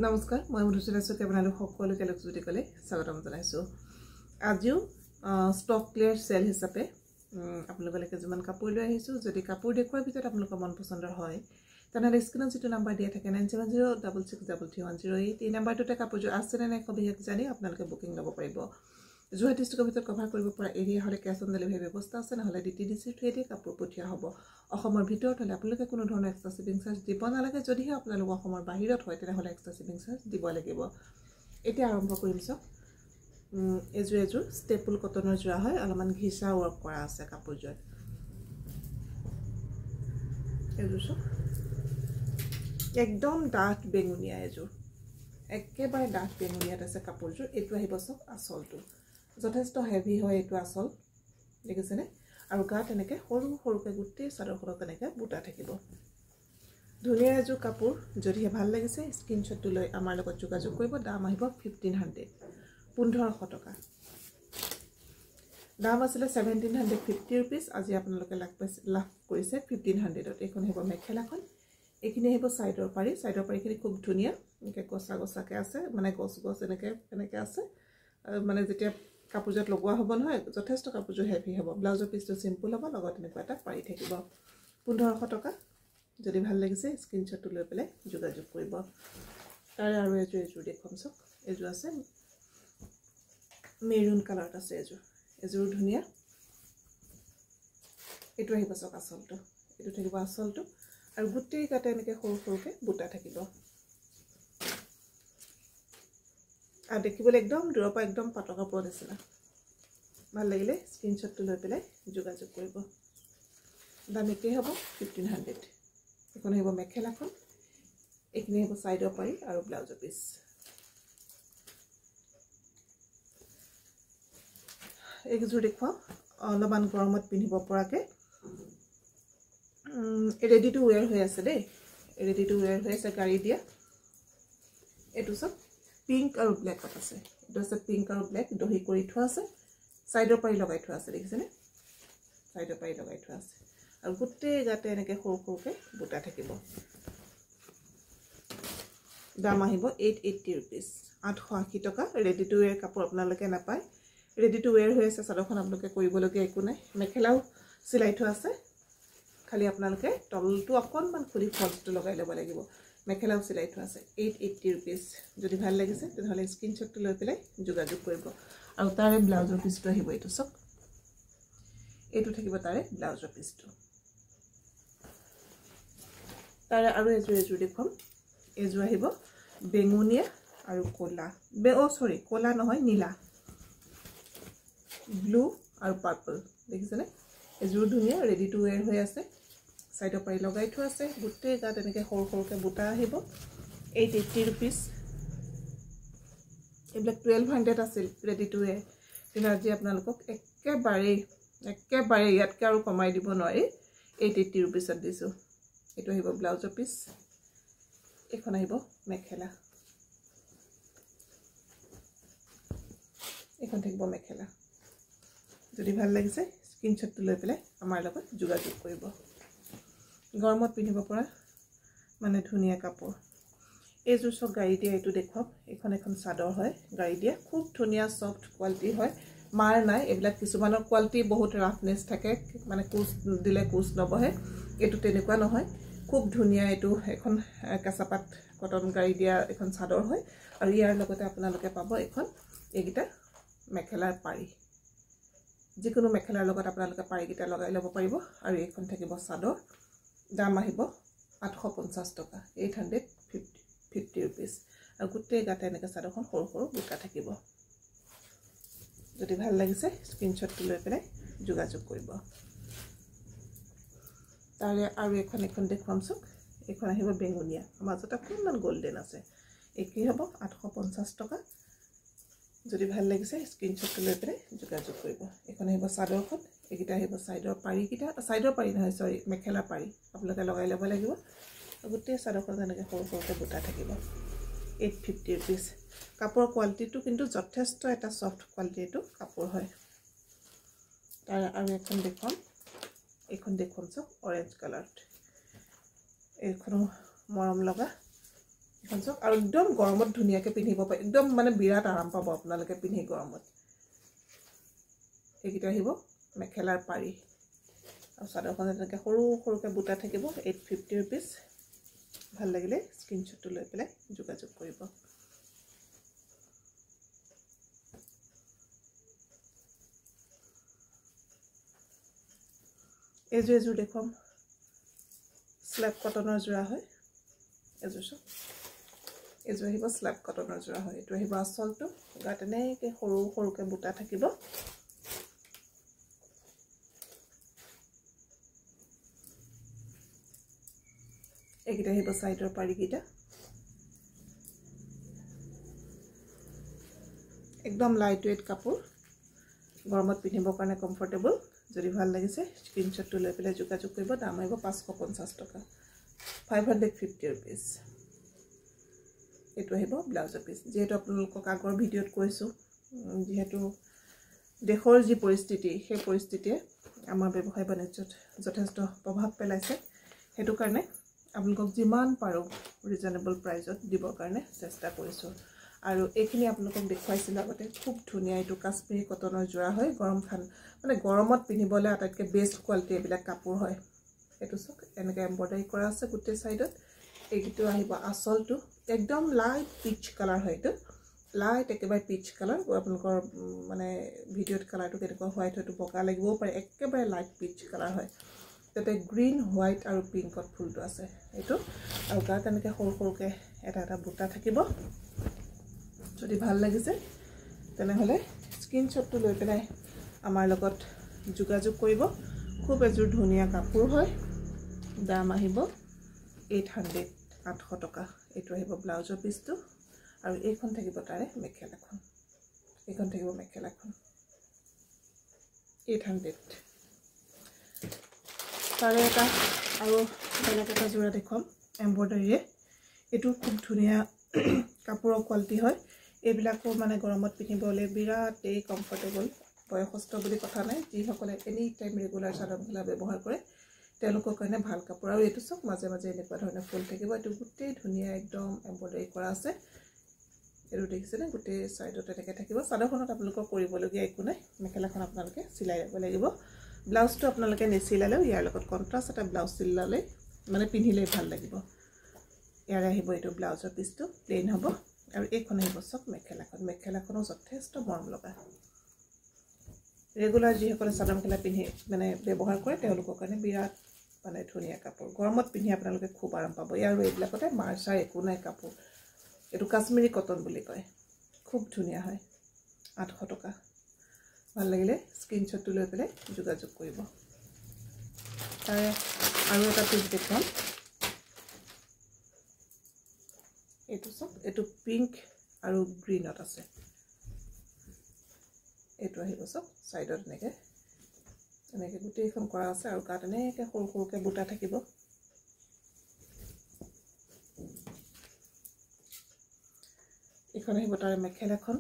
নমস্কাৰ মই মধুসূদন চকে আপোনালোক সকলোকে লক্ষ্যজুতি কলে স্বাগতম জনাইছো আজিও ষ্টক ক্লিয়াৰ সেল হিচাপে আপোনালোকলৈকে যিমান কাপোৰ লৈ আহিছো যদি কাপোৰ দেখুৱাৰ ভিতৰত আপোনালোকৰ মন পছন্দৰ হয় তেনহলে স্ক্ৰিনত যিটো নাম্বাৰ দিয়া থাকে 9706633108 এই নাম্বাৰটোতে কাপোৰযোৰ আছে নে নাই সবিশেষ জানি আপোনালোকে বুকিং ল'ব পাৰিব যোৱা ডিষ্ট্ৰিক্টৰ ভিতৰত কভাৰ কৰিব পৰা এৰিয়া হলে ক্যাশ অন ডেলিভাৰী ব্যৱস্থা আছে নহলে ডিটিডিসি থ্ৰুৱেদি কাপোৰ পঠিয়া হ'ব অসমৰ ভিতৰত হলে আপোনালোকে কোনো ধৰণৰ এক্সট্ৰা শিপিং চাৰ্জ দিব নালাগে যদিহে আপোনালোক অসমৰ বাহিৰত হয় তেনেহলে এক্সট্ৰা শিপিং চাৰ্জ দিব লাগিব এতিয়া আৰম্ভ কৰিম সব এজুৰ ষ্টেপল কটনৰ যোৱা হয় অলপমান ঘিচা ওয়াৰ্ক কৰা আছে কাপোৰযোৰত এজুৰ একদম ডাঠ বেঙুনীয়া এজুৰ একেবাৰে ডাঠ বেঙুনীয়াত আছে কাপোৰযোৰ এটো আহিব সব আচলটো যথেষ্ট হেভি হয় এটো আচল দেখিছেনে আৰু গাত এনেকে সৰু সৰুকে গুটি চাদৰখনত এনেকে বুটা থাকিব ধুনীয়া এজু কাপোৰ যদিহে ভাল লাগিছে স্ক্ৰিনশ্বটটো লৈ আমাৰ লগত যোগাযোগ কৰিব দাম আহিব 1500 টকা দাম আছিল 1750 रुपीस আজি আপোনালোকে লাভ কৰিছে 1500ত এখন হেব মেখেলাখন এখিনি হেব সাইডৰ পাৰি খুব ধুনীয়া এনেকে গছাকে আছে মানে গছ এনেকে আছে মানে যেতিয়া কাপোৰজত লগোৱা হ'ব নহয় যথেষ্ট কাপোৰজো হেভি হ'ব ব্লাউজৰ পিছটো সিম্পল হ'ব লগত এনেকুৱা এটা পাৰি থাকিব 1500 টকা যদি ভাল লাগিছে স্ক্ৰিনশ্বটটো লৈ পেলাই যোগাযোগ কৰিব তাৰ আৰু এজুৰ দেখুৱাম সব এজু আছে মেৰুন কালাৰত আছে এজুৰ ধুনীয়া এটো আহিব সক আচলটো এটো থাকিব আচলটো আৰু গুটি কাটে এনেকে সৰু সৰুকে বুটা থাকিব আৰ দেখিবলৈ একদম দূৰৰ পৰা একদম পাতল কাপোৰ নিচিনা ভাল লাগিলে স্ক্ৰিনশ্বটটো লৈ পেলাই যোগাযোগ কৰিব দাম একেই হ'ব 1500 এখন হ'ব মেখেলাখন এখিনি হ'ব সাইডৰ পাৰি আৰু ব্লাউজৰ পিস একজোৰ দেখুৱা অলপমান গৰমত পিন্ধিব পৰাকে ৰেডি টু ওয়্যাৰ হৈ আছে দেই ৰেডি টু ওয়্যাৰ হৈ আছে গাড়ী দিয়া এটো সব পিংক আৰু ব্ল্যাক আছে এটো আছে পিংক আৰু ব্ল্যাক দহি কৰি থোৱা আছে সাইডৰ পাৰি লগাই থোৱা আছে দেখিছেনে সাইডৰ পাৰি লগাই থোৱা আছে আৰু গুটে গাতে এনেকে সৰু সৰুকে বুটা থাকিব দাম আহিব 880 रुपीस 880 টকা ৰেডি টু ওয়্যাৰ কাপোৰ আপোনালোকে নাপায় ৰেডি টু ওয়্যাৰ হৈ আছে সাদৰখন আপোনালোকে কৰিবলগীয়া একো নাই মেখেলাও সিলাই থোৱা আছে খালি আপোনালোকে তলটো অকনমান খুলি ফলছটো লগাই ল'ব লাগিব মেখেলাও সিলাই থোৱা আছে 880 रुपीस যদি ভাল লাগিছে তেনহলে স্ক্ৰিনশ্বটটো লৈ পেলাই যোগাযোগ কৰিব আৰু তাৰে ব্লাউজৰ পিছটো আহিব এটো সক এটো থাকিব তাৰে ব্লাউজৰ পিছটো তাৰে আৰু এজুৰ দেখুৱাম এজু আহিব বেঙুনীয়া আৰু কোলা কোলা নহয় নীলা ব্লু আৰু পাৰ্পল দেখিছেনে এজুৰ ধুনীয়া ৰেডি টু ওয়্যাৰ হৈ আছে সাইডৰ পাৰি লগাই থোৱা আছে গুটে গাত এনেকে সৰু সৰুকে বুটা আহিব 880 रुपीस এইবিলাক 1200 আছিল ৰেডি টু ওয়্যাৰ কিন্তু আজি আপোনালোকক একেবাৰে ইয়াতকে আৰু কমাই দিব নোৱাৰি 880 रुपीसত দিছো এটো আহিব ব্লাউজৰ পিস এখন আহিব মেখেলা এখন থাকিব মেখেলা যদি ভাল লাগিছে স্ক্ৰিনশ্বটটো লৈ পেলাই আমাৰ লগত যোগাযোগ কৰিব গৰমত পিন্ধিব পৰা মানে ধুনীয়া কাপোৰ এজুৰ সব গাড়ী দিয়া এটো দেখুৱাম এখন চাদৰ হয় গাড়ী দিয়া খুব ধুনীয়া সফট কোৱালিটি হয় মাৰ নাই এইবিলাক কিছুমানৰ কোৱালিটি বহুত ৰাফনেস থাকে মানে কুচ দিলে কুচ নবহে এটো তেনেকুৱা নহয় খুব ধুনীয়া এটো এখন কাছাপাত কটন গাড়ী দিয়া এখন চাদৰ হয় আৰু ইয়াৰ লগতে আপোনালোকে পাব এখন এগিটা মেখেলাৰ পাৰি যিকোনো মেখেলাৰ লগত আপোনালোকে পাৰিগিটা লগাই ল'ব পাৰিব আৰু এখন থাকিব চাদৰ দাম আহিব 850 টকা 850 रुपीस আৰু গুটে গাতে এনেকা চাদৰখন সৰু সৰু বুটা থাকিব যদি ভাল লাগিছে স্ক্ৰিনশ্বটটো লৈ পেলাই যোগাযোগ কৰিব তাৰে আৰু এখন দেখুৱাম সক এখন আহিব বেঙুনীয়া মাজতে অকণমান গোল্ডেন আছে একেই হ'ব 850 টকা যদি ভাল লাগিছে স্ক্ৰিনশ্বটটো লৈ পেলাই যোগাযোগ কৰিব এখন আহিব চাদৰখন একিটা আহিব সাইডৰ পাৰি নহয় সৰি মেখেলা পাৰি আপোনালোকে লগাই ল'ব লাগিব গুটে চাদৰখন এনেকে সৰু সৰুকে বুটা থাকিব 850 रुपीस কাপোৰৰ কোৱালিটিটো কিন্তু যথেষ্ট এটা সফট কোৱালিটিটো কাপোৰ হয় তাৰ আৰু এখন দেখুৱাম সব অৰেঞ্জ কালাৰত এইখনো মৰম লগা এখন চাওক আৰু একদম গৰমত ধুনীয়াকৈ পিন্ধিব পাৰি একদম মানে বিৰাট আৰাম পাব আপোনালোকে পিন্ধি গৰমত এইকেইটা আহিব মেখেলাৰ পাৰি আৰু চাদৰখন তেনেকৈ সৰু সৰুকৈ বুটা থাকিব 850 rupees ভাল লাগিলে স্ক্ৰীনশ্বটটো লৈ পেলাই যোগাযোগ কৰিব এযোৰ দেখুৱাম স্ল্যাব কটনৰ যোৰা হয় এযোৰ আহিব স্ল্যাব কটনৰ যোৰা হয় এইটো আহিব আঁচলটো গাত এনেকৈ সৰু সৰুকৈ বুটা থাকিব এইকেইটা আহিব সাইডৰ পাৰিকেইটা একদম লাইট ওয়েট কাপোৰ গৰমত পিন্ধিবৰ কাৰণে কমফৰ্টেবল যদি ভাল লাগিছে স্ক্ৰীনশ্বটটো লৈ পেলাই যোগাযোগ কৰিব দাম আহিব 550 টকা 550 rupees এইটো আহিব ব্লাউজৰ পিস যেহেতু আপোনালোকক আগৰ ভিডিঅ'ত কৈছো যেহেতু দেশৰ যি পৰিস্থিতি সেই পৰিস্থিতিয়ে আমাৰ ব্যৱসায় বাণিজ্যত যথেষ্ট প্ৰভাৱ পেলাইছে হেতু কাৰণে আপোনালোকক যিমান পাৰো ৰিজনেবল প্ৰাইজত দিবৰ কাৰণে চেষ্টা কৰিছো আৰু এইখিনি আপোনালোকক দেখুৱাইছিল আগতে খুব ধুনীয়া এইটো কাশ্মীৰী কটনৰ যোৰা হয় মানে গৰমত পিন্ধিবলৈ আটাইতকৈ বেষ্ট কোৱালিটি এইবিলাক কাপোৰ হয় এটো সক এনেকৈ এমব্ৰয়ডাৰী কৰা আছে গোটে সাইডত এইটো আহিব আঁচলটো একদম লাইট পিচ কালাৰ হয় এটো লাইট একেবাৰে পিচ কালাৰ আপোনালোকৰ মানে ভিডিঅ'ত কালাৰটো কেনেকুৱা হোৱাইট হয়তো বগা লাগিবও পাৰে একেবাৰে লাইট পিচ কালাৰ হয় তাতে গ্ৰীন হোৱাইট আৰু পিংকত ফুলটো আছে এইটো আৰু গাত এনেকৈ সৰু সৰুকৈ এটা বুটা থাকিব যদি ভাল লাগিছে তেনেহলে স্ক্ৰীনশ্বটটো লৈ পেলাই আমাৰ লগত যোগাযোগ কৰিব খুব এযোৰ ধুনীয়া কাপোৰ হয় দাম আহিব 800 টকা এইটো আহিব ব্লাউজৰ পিসটো আৰু এইখন থাকিব তাৰে মেখেলাখন এইখন থাকিব মেখেলাখন 800 তাৰে এটা আৰু বেলেগ এটা যোৰা দেখুৱাম এমব্ৰয়ডাৰীয়ে এইটো খুব ধুনীয়া কাপোৰৰ কোৱালিটি হয় এইবিলাকো মানে গৰমত পিন্ধিবলৈ বিৰাটেই কমফৰ্টেবল বয়সস্থ বুলি কথা নাই যিসকলে any time regular chador mekhela ব্যৱহাৰ কৰে তেওঁলোকৰ কাৰণে ভাল কাপোৰ আৰু এইটো সব মাজে মাজে এনেকুৱা ধৰণৰ ফুল থাকিব এইটো গোটেই ধুনীয়া একদম এমব্ৰয়ডাৰী কৰা আছে এইটো দেখিছেনে গোটেই সাইডত এনেকৈ থাকিব চাদৰখনত আপোনালোকক কৰিবলগীয়া একো নাই মেখেলাখন আপোনালোকে চিলাই ল'ব লাগিব ব্লাউজটো আপোনালোকে নিচিলালেও ইয়াৰ লগত কন্ট্ৰাষ্ট এটা ব্লাউজ চিলালে মানে পিন্ধিলে ভাল লাগিব ইয়াৰে আহিব এইটো ব্লাউজৰ পিসটো প্লেন হ'ব আৰু এইখন আহিব সব মেখেলাখনো যথেষ্ট মৰম লগা ৰেগুলাৰ যিসকলে চাদৰ মেখেলা পিন্ধি মানে ব্যৱহাৰ কৰে তেওঁলোকৰ কাৰণে বিৰাট মানে ধুনীয়া কাপোৰ গৰমত পিন্ধি আপোনালোকে খুব আৰাম পাব আৰু এইবিলাকতে মাৰ্চাৰ একো নাই কাপোৰ এইটো কাশ্মীৰী কটন বুলি কয় খুব ধুনীয়া হয় 800 টকা ভাল লাগিলে স্ক্ৰীনশ্বটটো লৈ পেলাই যোগাযোগ কৰিব তাৰে আৰু এটা পিস দেখুৱাম এইটো সব এইটো পিংক আৰু গ্ৰীনত আছে এইটো আহিব সব সাইডত এনেকৈ গোটেইখন কৰা আছে আৰু গাত এনেকৈ সৰু সৰুকৈ বুটা থাকিব এইখন আহিব তাৰে মেখেলাখন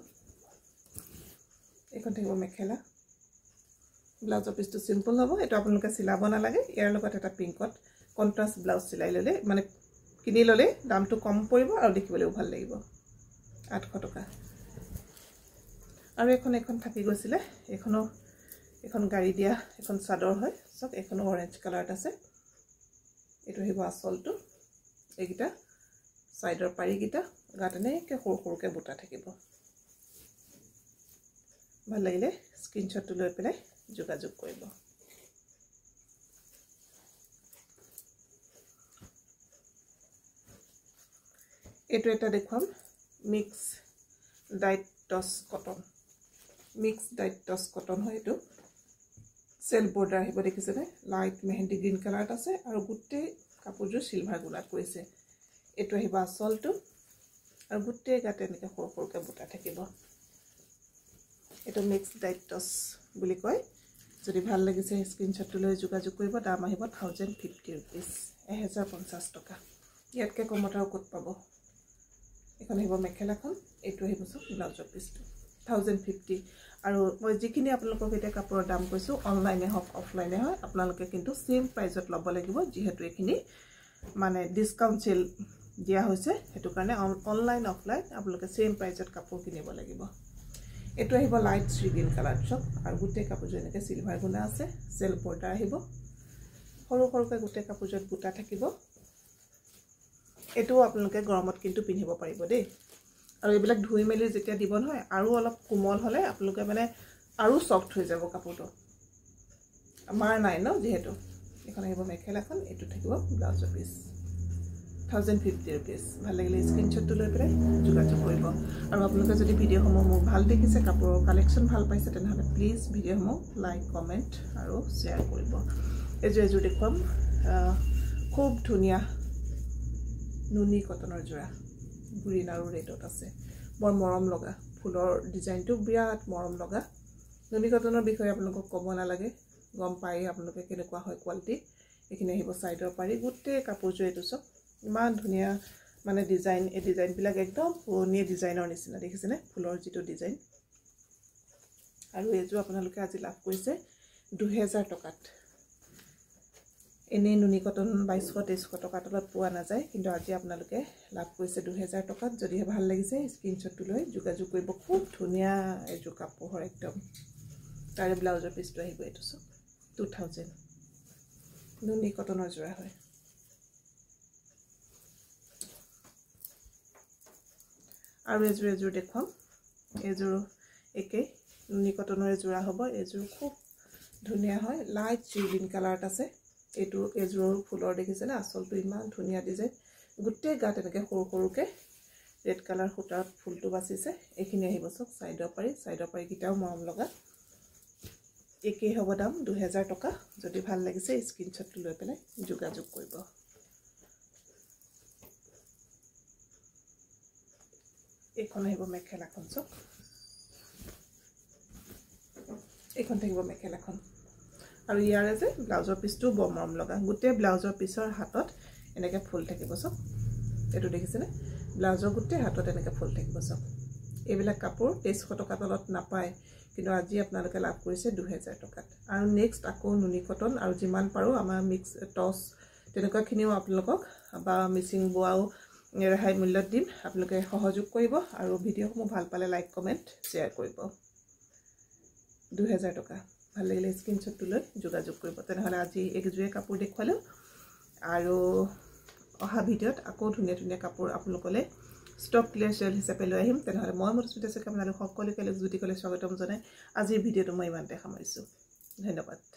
এইখন থাকিব মেখেলা ব্লাউজৰ পিসটো সিম্পল হ'ব এটা আপোনালোকে চিলাব নালাগে ইয়াৰ লগত এটা পিংকত কন্ট্ৰাষ্ট ব্লাউজ চিলাই ললে মানে কিনি ললে দামটো কম পৰিব আৰু দেখিবলৈও ভাল লাগিব 800 টকা আৰু এখন থাকি গৈছিলে এখন গাড়ী দিয়া এখন চাদৰ হয় সব এখনো অৰেঞ্জ কালাৰত আছে এইটো আহিব আঁচলটো এইকেইটা সাইডৰ পাৰিকেইটা গাত এনেকৈ সৰু সৰুকৈ বুটা থাকিব ভাল লাগিলে স্ক্ৰীনশ্বটটো লৈ পেলাই যোগাযোগ কৰিব এইটো এটা দেখুৱাম মিক্স ডাইট টছ কটন হয় এইটো সেল বৰ্ডাৰ আহিব দেখিছেনে লাইট মেহেন্দি গ্ৰীন কালাৰত আছে আৰু গোটেই কাপোৰযোৰ সিলভাৰ গুলাত কৰিছে এইটো আহিব আঁচলটো আৰু গোটেই গাতে এনেকৈ সৰু সৰুকৈ বুটা থাকিব এইটো মিক্স ডাইট টছ বুলি কয় যদি ভাল লাগিছে স্ক্ৰীনশ্বটটো লৈ যোগাযোগ কৰিব দাম আহিব 1050 rupees 1050 টকা ইয়াতকৈ কমত আৰু ক'ত পাব এখন আহিব মেখেলাখন এইটো আহিব সব ব্লাউজৰ পিসটো 1050 আৰু মই যিখিনি আপোনালোকক এতিয়া কাপোৰৰ দাম কৈছো অনলাইনে হওক অফলাইনে হয় আপোনালোকে কিন্তু সেম প্ৰাইজত ল'ব লাগিব যিহেতু এইখিনি মানে ডিসকাউন্ট সেল দিয়া হৈছে হেতু কাৰণে অনলাইন অফলাইন আপোনালোকে সেম প্ৰাইসত কাপোৰ কিনিব লাগিব এটো আহিব লাইট সি গ্ৰীন কালাৰ চক আৰু গুটে কাপোৰটো এনেকে সিলভাৰ গুণা আছে সেল বৰ্ডাৰ আহিব সৰু সৰুকৈ গুটে কাপোৰজত বুটা থাকিব এটো আপোনালোকে গৰমত কিন্তু পিন্ধিব পাৰিব দেই আৰু এইবিলাক ধুই মেলি যেতিয়া দিব নহয় আৰু অলপ কোমল হলে আপোনালোকে মানে আৰু সফট হৈ যাব কাপোৰটো আমাৰ নাই ন যেহেতু এখন আহিব মেখেলাখন এটো থাকিব ব্লাউজৰ পিস 1050 rupees ভাল লাগিলে স্ক্ৰিনশ্বটটো লৈ পেলাই যোগাযোগ কৰিব আৰু আপোনালোকে যদি ভিডিঅ'সমূহ মোক ভাল দেখিছে কাপোৰৰ কালেকচন ভাল পাইছে তেনেহলে প্লিজ ভিডিঅ'সমূহ লাইক কমেন্ট আৰু শেয়াৰ কৰিব এজু দেখুৱাম খুব ধুনিয়া নুনি কটনৰ জোৰা গ্ৰীন আৰু ৰেডত আছে বৰ মৰম লগা ফুলৰ ডিজাইনটো বিৰাট মৰম লগা নুনি কটনৰ বিষয়ে আপোনালোকক ক'ব নালাগে গম পাই আপোনালোকে কেনেকুৱা হয় কোৱালিটি এখিনি আহিব সাইডৰ পাৰি গুটে কাপোৰজো এটো সব ইমান ধুনিয়া মানে ডিজাইন এই ডিজাইন বিলাক একদম পুৰণি ডিজাইনৰ নিচিনা দেখিছেনে ফুলৰ যিটো ডিজাইন আৰু এজো আপোনালোকে আজি লাভ কৰিছে 2000 টকাত এনে নুনি কটন 2200-2300 টকা তলত পোৱা নাযায় কিন্তু আজি আপোনালোকে লাভ কৰিছে 2000 টকাত যদি ভাল লাগিছে স্ক্ৰিনশ্বটটো লৈ যোগাযোগ কৰিব খুব ধুনিয়া এজো কাপোৰ একদম তাৰে ব্লাউজৰ পিসটো আহিব এটো সব 2000 নুনি কটনৰ জোৰা হয় আৰু এজো দেখুৱাম এজো একে নুনি কটনৰ জোৰা হ'ব এজো খুব ধুনিয়া হয় লাইট গ্ৰীন কালাৰত আছে এটো এজোৰ ফুলৰ দেখিছে না আসলটো ইমান ধুনিয়া ডিজাইন গুটে গাত এনেকে সৰু সৰুকে ৰেড কালাৰ ফুটাত ফুলটো বাছিছে এখিনি আহিব সব সাইডৰ পাৰি কিটাও মৰম লগা একে হ'ব দাম 2000 টকা যদি ভাল লাগিছে স্ক্ৰিনশ্বটটো লৈ পেলাই যোগাযোগ কৰিব এখন আহিব মেখেলাখন সব এখন থাকিব মেখেলাখন আৰু ইয়াৰে যে ব্লাউজৰ পিসটো বৰ মৰম লগা গুটে ব্লাউজৰ পিসৰ হাতত এনেকে ফুল থাকিব সব এটো দেখিছেনে ব্লাউজৰ গুটে হাতত এনেকে ফুল থাকিব সব এইবিলাক কাপোৰ 2300 টকা তলত নাপায় কিন্তু আজি আপোনালোকে লাভ কৰিছে 2000 টকাত আৰু নেক্সট আকৌ নুনি কটন আৰু যিমান পাৰো আমাৰ মিক্স টস তেনেকুৱা খিনিও আপোনালোকক বা মিচিং বোৱাও ৰেহাই মূল্যত দিম আপোনালোকে সহযোগ কৰিব আৰু ভিডিঅ'সমূহ ভাল পালে লাইক কমেন্ট শেয়াৰ কৰিব 2000 টকা ভাল লাগিলে স্ক্ৰিনশ্বটটো লৈ যোগাযোগ কৰিব তেনেহলে আজি একজুৱে কাপোৰ দেখুৱালো আৰু অহা ভিডিঅ'ত আকৌ ধুনিয়া কাপোৰ আপোনালোকলে ষ্টক ক্লিয়াৰ সেল হিচাপে লৈ আহিম তেনেহলে মই মধুস্মিতা শইকীয়া আপোনালোক সকলোকে জুতি কলে স্বাগতম জনাই আজিৰ ভিডিঅ'টো মই ইমানতে সামৰিছো ধন্যবাদ